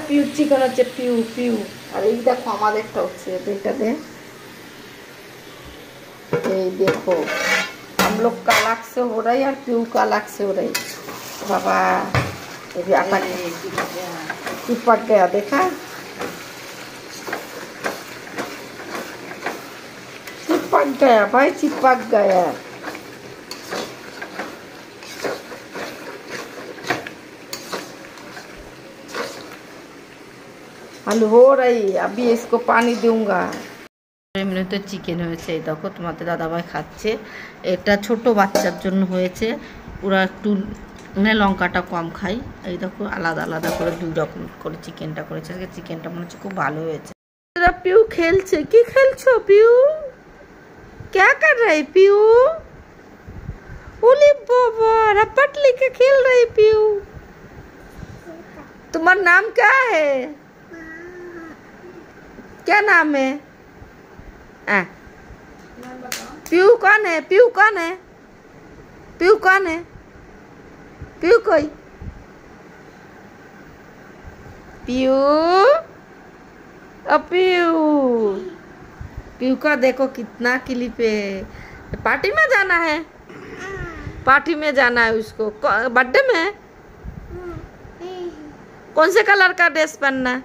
Piu chicken হচ্ছে, পিউ পিউ। আর এই দেখো আমাদেরটা হচ্ছে এটাতে, এই দেখো हम लोग का अलग से हो रहा है और पीयू का अलग से हो रही। बाबा ये भी आटा चिपक गया, देखा चिपक गया भाई, चिपक गया। आलू हो रही, अभी इसको पानी दूंगा। এমনিতে চিকেন হয়েছে, এই দেখো তোমাদের দাদাভাই খাচ্ছে। এটা ছোট বাচ্চার জন্য হয়েছে, ওরা একটু মানে লঙ্কাটা কম খাই। এই দেখো আলাদা আলাদা করে 2 রকম করে চিকেনটা করেছে। আজকে চিকেনটা মনে হচ্ছে খুব ভালো হয়েছে। পিউ খেলছে, কি খেলছো পিউ? क्या कर रही पियू? ओली बाबा रपट लेके खेल रही पियू। तुम्हारा नाम क्या है? क्या नाम है? पीयू कौन है? पीयू कौन है? पीयू कौन है? पीयू कोई? पीयू पीयू पीयू का देखो कितना क्लिप है। पार्टी में जाना है, पार्टी में जाना है उसको, बर्थडे में। कौन से कलर का ड्रेस पहनना है?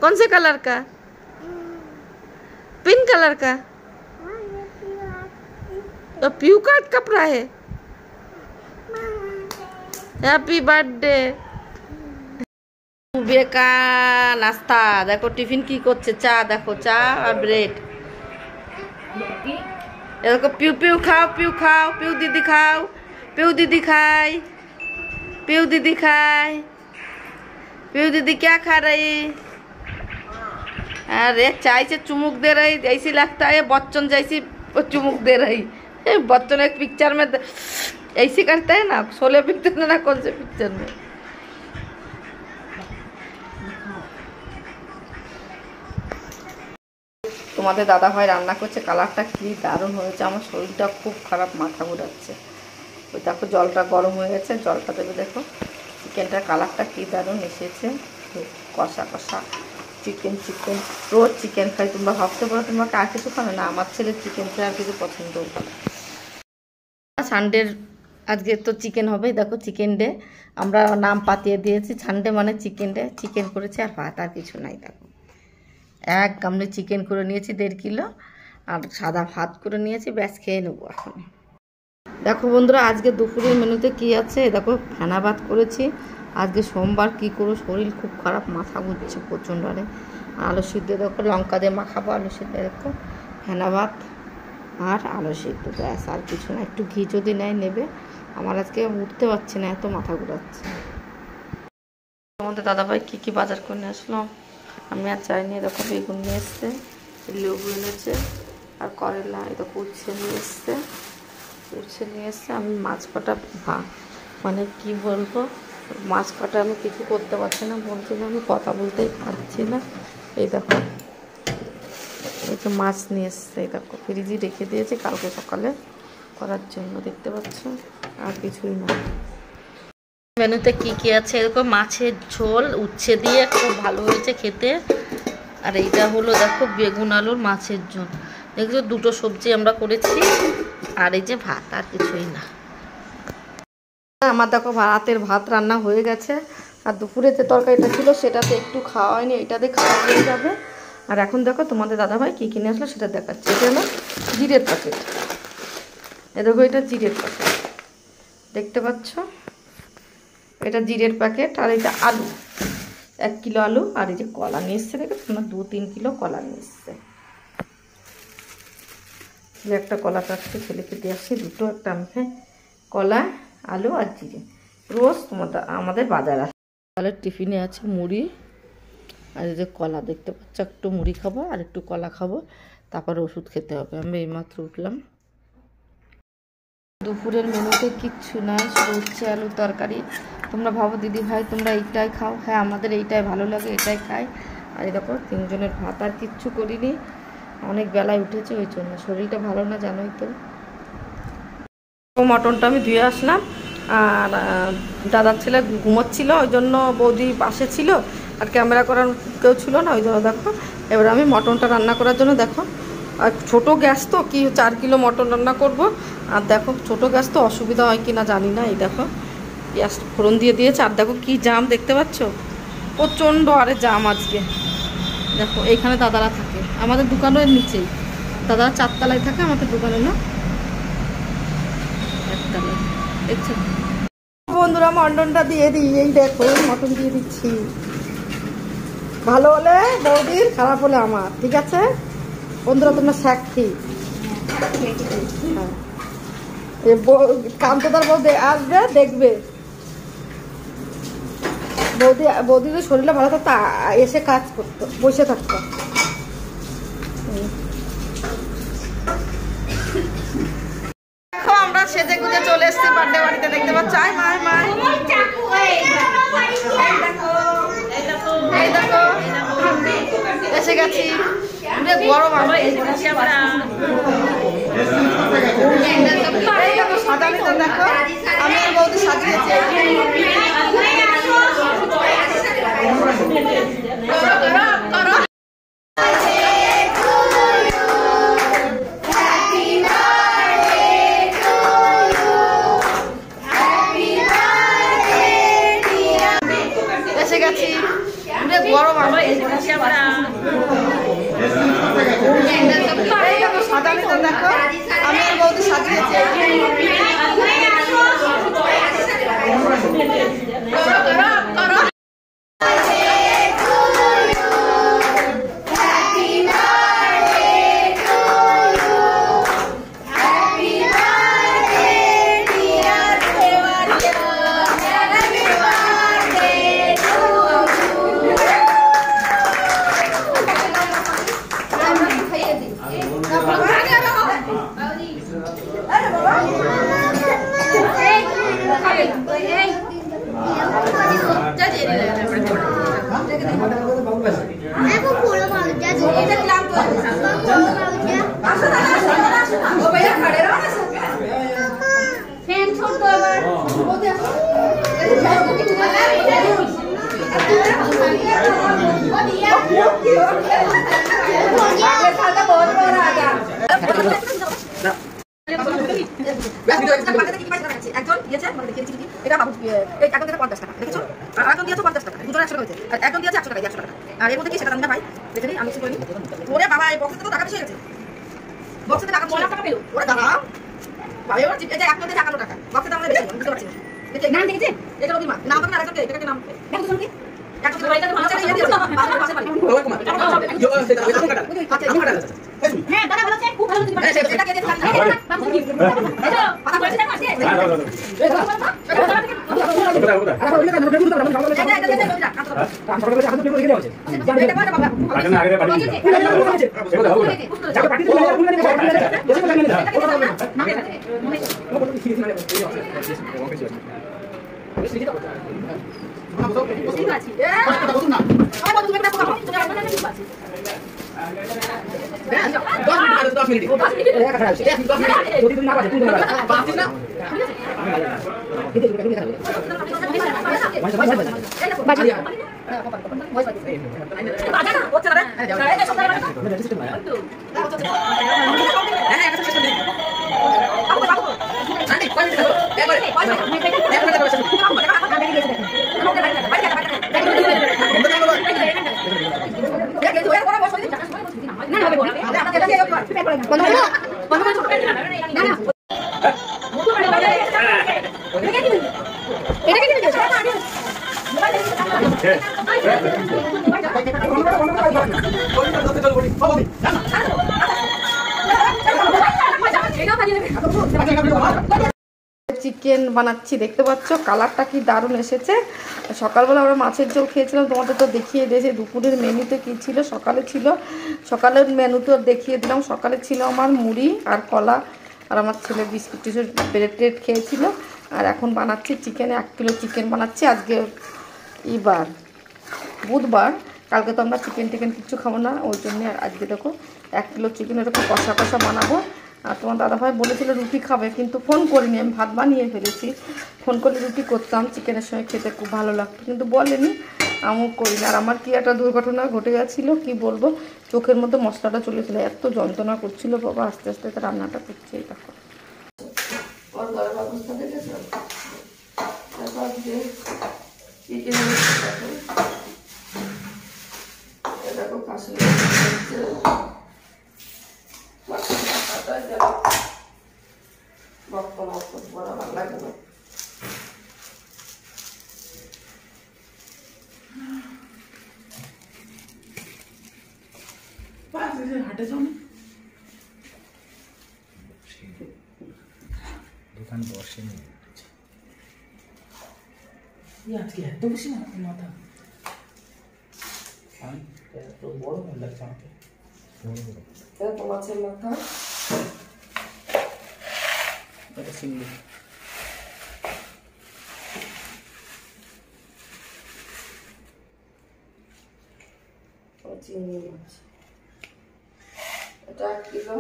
कौन से कलर का? पिंक कलर का। तो पीयू का कपड़ा है। Happy birthday. सुबह का नाश्ता देखो, टिफिन की করছে, চা দেখো, চা আর ব্রেড। देखो पियू पियू खाओ, पियू खाओ, पियू दीदी खाओ, पियू दीदी खाए, पियू दीदी खाए। पियू दीदी क्या खा रही? अरे चाय से चुमुक दे रही, ऐसी लगता है बच्चन जैसी चुमुक दे रही। बच्चन एक पिक्चर में ऐसी करते हैं ना, शोले पिक्चर में ना, कौन से पिक्चर में। তোমাদের দাদা ভাই রান্না করছে, কালারটা কি দারুণ হয়েছে। আমার শরীরটা খুব খারাপ, মাথা ঘুরাচ্ছে। ওই দেখো জলটা গরম হয়ে গেছে, জলটা দেবে। দেখো চিকেনটার কালারটা কি দারুণ এসেছে, কষা কষা চিকেন। চিকেন রোজ চিকেন খাই, তোমরা ভাবতে পারো তোমাকে আর কিছু খাবে না। আমার ছেলে চিকেন খাই, আর কিছু পছন্দ করে। সানডের আজকে তো চিকেন হবে, দেখো চিকেন ডে আমরা নাম পাতিয়ে দিয়েছি। সানডে মানে চিকেন ডে। চিকেন করেছে আর ভাত, আর কিছু নাই। দেখো এক গামলে চিকেন করে নিয়েছি 1.5 কিলো, আর সাদা ভাত করে নিয়েছি, ব্যাস খেয়ে নেবো এখন। দেখো বন্ধুরা আজকে দুপুরের মেনুতে কি আছে, দেখো ফেনা ভাত করেছি। আজকে সোমবার, কি করবো, শরীর খুব খারাপ, মাথা ঘুরছে প্রচণ্ড। আরে আলু সিদ্ধ দেখো, লঙ্কা দিয়ে মাখাবো আলু সিদ্ধ। দেখো ফেনা ভাত আর আলু সিদ্ধ, ব্যাস আর কিছু না। একটু ঘি যদি নেবে। আমার আজকে উঠতে পারছি না, এত মাথা ঘুরাচ্ছে। তোমাদের দাদাভাই কী কী বাজার করে নিয়ে আসলাম আমি আর চাইনি। দেখো বেগুন নিয়ে এসছে, লেবু এনেছে, আর করলা, এটা উচ্ছে নিয়ে এসছে, উচ্ছে নিয়ে এসছে। আমি মাছ কাটা মানে কি বলবো, মাছ কাটা আমি কিছু করতে পারছি না, বলছি না, আমি কথা বলতেই পারছি না। এই দেখো এই তো মাছ নিয়ে এসছে, এই দেখো ফ্রিজে রেখে দিয়েছি কালকে সকালে করার জন্য, দেখতে পাচ্ছ, আর কিছুই না। মেনুতে কি কি আছে, এরকম মাছের ঝোল উচ্ছে দিয়ে, খুব ভালো হয়েছে খেতে। আর এইটা হলো দেখো বেগুন আলুর মাছের ঝোল। দেখছো 2টো সবজি আমরা করেছি, আর এই যে ভাত, আর কিছুই না। আমার দেখো রাতের ভাত রান্না হয়ে গেছে, আর দুপুরে যে তরকারিটা ছিল সেটাতে একটু খাওয়া হয়নি, এটাতে খাওয়া হয়ে যাবে। আর এখন দেখো তোমাদের দাদাভাই কী কিনে আসলো সেটা দেখাচ্ছে। এটা হলো জিরের প্যাকেট, এ দেখো এটা জিরের প্যাকেট, দেখতে পাচ্ছ, এটা জিরের প্যাকেট। আর এটা আলু, 1 কিলো আলু, আর এই যে কলা নিয়ে এসছে, দেখো তোমরা 2-3 কিলো কলা নিয়ে এসছে। একটা কলা কাটতে ছেলেকে দিয়ে আসছি, 2টো, একটা আমি কলা, আলু আর জিরে। রোজ আমাদের বাজার আসে। তাহলে টিফিনে আছে মুড়ি আর এই যে কলা, দেখতে পাচ্ছ, একটু মুড়ি খাবো আর একটু কলা খাবো, তারপরে ওষুধ খেতে হবে। আমি এইমাত্র উঠলাম। দুপুরের মেনুতে কিচ্ছু নাই, শুধু উচ্ছে আলুর তরকারি। তোমরা ভাবো দিদি ভাই তোমরা এইটাই খাও, হ্যাঁ আমাদের এইটাই ভালো লাগে, এটাই খাই। আর এই দেখো 3 জনের ভাত, আর কিচ্ছু করিনি, অনেক বেলায় উঠেছে, ওই জন্য শরীরটা ভালো না, জানোই তো। মটনটা আমি ধুয়ে আসলাম, আর দাদার ছেলে ঘুমোচ্ছিল, ওই জন্য বৌদি পাশে ছিল, আর ক্যামেরা করার কেউ ছিল না, ওই জন্য দেখো এবার আমি মটনটা রান্না করার জন্য দেখো, আর ছোটো গ্যাস তো কি 4 কিলো মটন রান্না করব। আর দেখো ছোটো গ্যাস তো অসুবিধা হয় কি না জানি না। এই দেখো গ্যাস ফোড়ন দিয়ে দিয়েছে, আর দেখো কি জাম দেখতে পাচ্ছ, প্রচণ্ড আরে জাম আজকে। দেখো এইখানে দাদারা থাকে, আমাদের দোকানের নিচেই, দাদারা 4 তলায় থাকে, আমাদের দোকানে না 1 তলায়। দেখছো বন্ধুরা, মটনটা দিয়ে দিই, এই দেখো মটন দিয়ে দিচ্ছি। ভালো হলে বৌদির, খারাপ হলে আমার, ঠিক আছে বন্ধুরা, তোমরা সাক্ষী। হ্যাঁ, কান্তদার বৌদি আসবে দেখবে, বৌদির শরীরটা ভালো থাকতো, এসে কাজ করতো, বসে থাকতো। দেখো আমরা সেজে গুজে চলে এসেছি বার্থডে বাড়িতে, দেখতে পাচ্ছ। আয় মায় মায়, এই দেখো এসে গেছি, গরম আমরা সাজানিটা দেখো, আমি আর বৌদি সাজিয়েছি। এসে গেছি, গরম আমরা সাজানিটা দেখো, আমি আর বৌদি সাজিয়েছি। চিকেন বানাচ্ছি, দেখতে পাচ্ছ কালারটা কি দারুণ এসেছে। সকালবেলা আমরা মাছের ঝোল খেয়েছিলাম, তোমাদের তো দেখিয়ে দিয়েছি। দুপুরের মেনুতে কি ছিল, সকালের মেনুতে দেখিয়ে দিলাম। সকালে ছিল আমার মুড়ি আর কলা, আর আমার ছেলে বিস্কুট টিস্কুট ব্রেড টেড খেয়েছিল। আর এখন বানাচ্ছি চিকেন, 1 কিলো চিকেন বানাচ্ছি। আজকে বার বুধবার, কালকে তো আমরা চিকেন টিকেন কিছু খাবো না, ওই জন্য আজকে দেখো 1 কিলো চিকেন এরকম কষা কষা বানাবো। আর তোমার দাদাভাই বলেছিল রুটি খাবে, কিন্তু ফোন করিনি, আমি ভাত বানিয়ে ফেলেছি। ফোন করলে রুটি করতাম, চিকেনের সঙ্গে খেতে খুব ভালো লাগতো, কিন্তু বলেনি, আমিও করিনি। আর আমার কি একটা দুর্ঘটনা ঘটে গেছিলো, কি বলবো, চোখের মধ্যে মশলাটা চলেছিল, এত যন্ত্রণা করছিল বাবা, আস্তে আস্তে তো রান্নাটা করছে। এই দেখো ওর ঘরের অবস্থা দেখেছো, তারপর যে দেখো কাশি বক্ত বড় ভালো লাগে না। হাটে যাও না, দোকান বসে নেই আজকে এত বেশি মাথা এত বড় মনে লাগছে আমাকে। এরকম মাছের মাথা, এটা চিংড়ি, চিংড়ি মাছ, এটা 1 কিলো,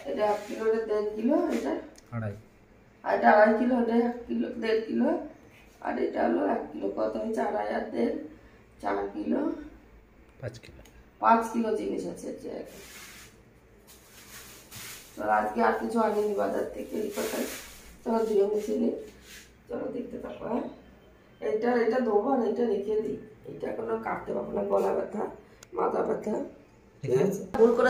এটা 1 কিলো, 1.5 কিলো, এটা আড়াই, আর এটা 2.5 কিলো, এটা 1 কিলো 1.5 কিলো, আর এটা হলো 1 কিলো। কত হয়েছে? 2.5 আর 1.5, 4 কিলো, 5 কিলো, 5 কিলো জিনিস আছে। চলো আজকে আর কিছু আনিনি বাজার থেকে, এই কথায় চলো ধুয়ে মুছে নিই। চলো দেখতে থাকো। হ্যাঁ, এটা দেবো, আর এটা রেখে দিই, এটা এখনো কাটতে পারবো না, গলা ব্যথা, মাথা ব্যথা, ঠিক আছে। ভুল করে